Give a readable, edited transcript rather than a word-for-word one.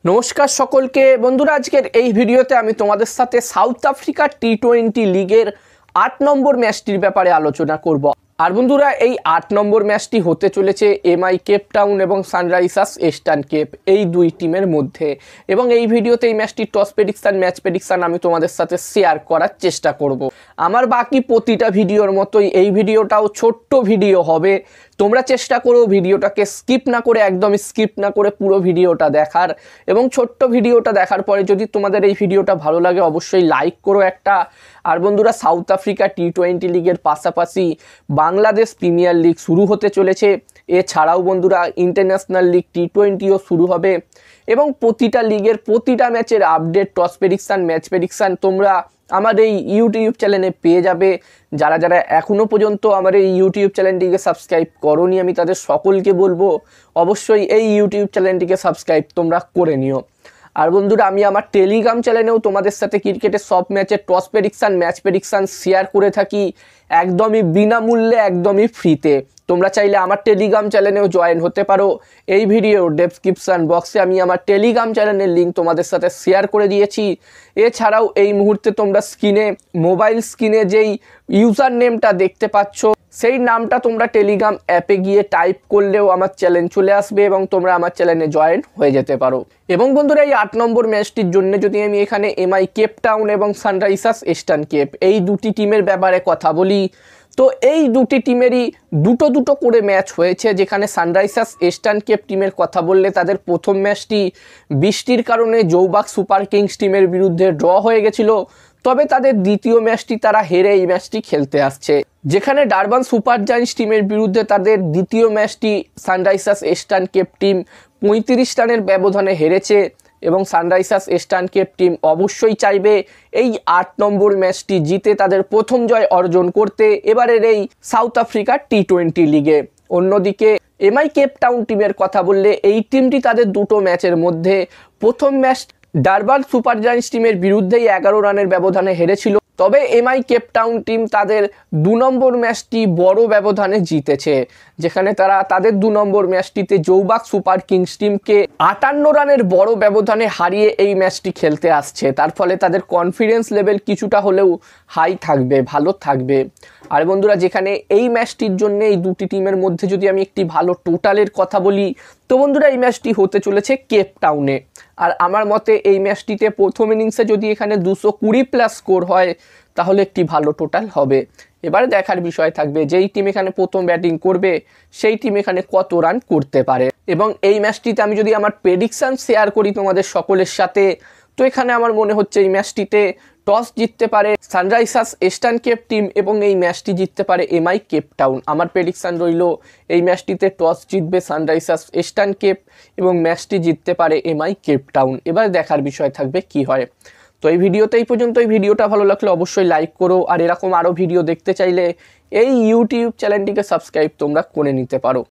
নমস্কার সকলকে বন্ধুরা, আজকের এই ভিডিওতে আমি তোমাদের সাথে সাউথ আফ্রিকা টি20 লিগের ৮ নম্বর ম্যাচটির ব্যাপারে আলোচনা করব। আর বন্ধুরা, এই ৮ নম্বর ম্যাচটি হতে চলেছে এমআই কেপ টাউন এবং সানরাইজার্স ইস্টার্ন কেপ এই দুই টিমের মধ্যে। এবং এই ভিডিওতে এই ম্যাচটির টস প্রেডিকশন, ম্যাচ প্রেডিকশন আমি তোমাদের সাথে শেয়ার করার চেষ্টা করব। আমার বাকি প্রতিটা ভিডিওর মতোই এই ভিডিওটাও ছোট্ট ভিডিও হবে। তোমরা চেষ্টা করো ভিডিওটাকে স্কিপ না করে, একদম স্কিপ না করে পুরো ভিডিওটা দেখার। এবং ছোট্ট ভিডিওটা দেখার পরে যদি তোমাদের এই ভিডিওটা ভালো লাগে অবশ্যই লাইক করো একটা। আর বন্ধুরা, সাউথ আফ্রিকা টি20 লিগের পাশাপাশি বাংলাদেশ প্রিমিয়ার লিগ শুরু হতে চলেছে। এছাড়াও বন্ধুরা ইন্টারন্যাশনাল লিগ টি20ও শুরু হবে। এবং প্রতিটা লিগের প্রতিটা ম্যাচের update, toss prediction, match prediction তোমরা আমার এই ইউটিউব চ্যানেলে পেয়ে যাবে। যারা যারা এখনও পর্যন্ত আমার এই ইউটিউব চ্যানেলটিকে সাবস্ক্রাইব করোনি, আমি তাদের সকলকে বলবো অবশ্যই এই ইউটিউব চ্যানেলটিকে সাবস্ক্রাইব তোমরা করে নিও। আর বন্ধুরা, আমি আমার টেলিগ্রাম চ্যানেলেও তোমাদের সাথে ক্রিকেটের সব ম্যাচের toss prediction, match prediction share করে থাকি একদমই বিনামূল্যে, একদমই ফ্রিতে। তোমরা চাইলে আমার টেলিগ্রাম চ্যানেলেও জয়েন হতে পারো। এই ভিডিও ডেসক্রিপশন বক্সে আমি আমার টেলিগ্রাম চ্যানেলের লিঙ্ক তোমাদের সাথে শেয়ার করে দিয়েছি। এছাড়াও এই মুহূর্তে তোমরা মোবাইল স্ক্রিনে যেই ইউজার নেমটা দেখতে পাচ্ছ, সেই নামটা তোমরা টেলিগ্রাম অ্যাপে গিয়ে টাইপ করলেও আমার চ্যানেল চলে আসবে এবং তোমরা আমার চ্যানেলে জয়েন হয়ে যেতে পারো। এবং বন্ধুরা, এই ৮ নম্বর ম্যাচটির জন্য যদি আমি এখানে এমআই কেপ টাউন এবং সানরাইজার্স ইস্টার্ন কেপ এই দুটি টিমের ব্যাপারে কথা বলি, তো এই দুটি টিমেরই দুটো করে ম্যাচ হয়েছে। যেখানে সানরাইজার্স ইস্টার্ন কেপ টিমের কথা বললে তাদের প্রথম ম্যাচটি বৃষ্টির কারণে জৌবাক সুপার কিংস টিমের বিরুদ্ধে ড্র হয়ে গেছিল। তবে তাদের দ্বিতীয় ম্যাচটি তারা হেরে এই ম্যাচটি খেলতে আসছে। যেখানে ডারবান সুপার জায়ান্টস টিমের বিরুদ্ধে তাদের দ্বিতীয় ম্যাচটি সানরাইজার্স ইস্টার্ন কেপ টিম ৩৫ রানের ব্যবধানে হেরেছে। এবং সানরাইজার্স ইস্টার্ন কেপ টিম অবশ্যই চাইবে এই ৮ নম্বর ম্যাচটি জিতে তাদের প্রথম জয় অর্জন করতে এবারের এই সাউথ আফ্রিকা টি20 লিগে। অন্যদিকে এমআই কেপ টাউন টিমের কথা বললে এই টিমটি তাদের দুটো ম্যাচের মধ্যে প্রথম ম্যাচ ডারবান সুপার জায়ান্টস টিমের বিরুদ্ধেই ১১ রানের ব্যবধানে হেরেছিল। তবে এমআই কেপ টাউন টিম তাদের ২ নম্বর ম্যাচটি বড় ব্যবধানে জিতেছে। যেখানে তারা তাদের ২ নম্বর ম্যাচটিতে জৌবাক সুপার কিংস টিমকে ৫৮ রানের বড় ব্যবধানে হারিয়ে এই ম্যাচটি খেলতে আসছে। তার ফলে তাদের কনফিডেন্স লেভেল কিছুটা হলেও হাই থাকবে, ভালো থাকবে। আর বন্ধুরা, যেখানে এই ম্যাচটির জন্য এই দুটি টিমের মধ্যে যদি আমি একটি ভালো টোটালের কথা বলি, তো বন্ধুরা এই ম্যাচটি হতে চলেছে কেপ টাউনে। আর আমার মতে এই ম্যাচটিতে প্রথম ইনিংসে যদি এখানে ২২০+ স্কোর হয় তাহলে একটি ভালো টোটাল হবে। এবারে দেখার বিষয় থাকবে যেই টিম এখানে প্রথম ব্যাটিং করবে সেই টিম এখানে কত রান করতে পারে। এবং এই ম্যাচটিতে আমি যদি আমার প্রেডিকশান শেয়ার করি তোমাদের সকলের সাথে, তো এখানে আমার মনে হচ্ছে এই ম্যাচটিতে টস জিততে পারে সানরাইজার্স ইস্টার্ন কেপ টিম এবং এই ম্যাচটি জিততে পারে এমআই কেপ টাউন। আমার প্রেডিকশান রইল এই ম্যাচটিতে টস জিতবে সানরাইজার্স ইস্টার্ন কেপ এবং ম্যাচটি জিততে পারে এমআই কেপ টাউন। এবার দেখার বিষয় থাকবে কি হয়। তো এই ভিডিওতে এই পর্যন্ত। এই ভিডিওটা ভালো লাগলে অবশ্যই লাইক করো। আর এরকম আরও ভিডিও দেখতে চাইলে এই ইউটিউব চ্যানেলটিকে সাবস্ক্রাইব তোমরা করে নিতে পারো।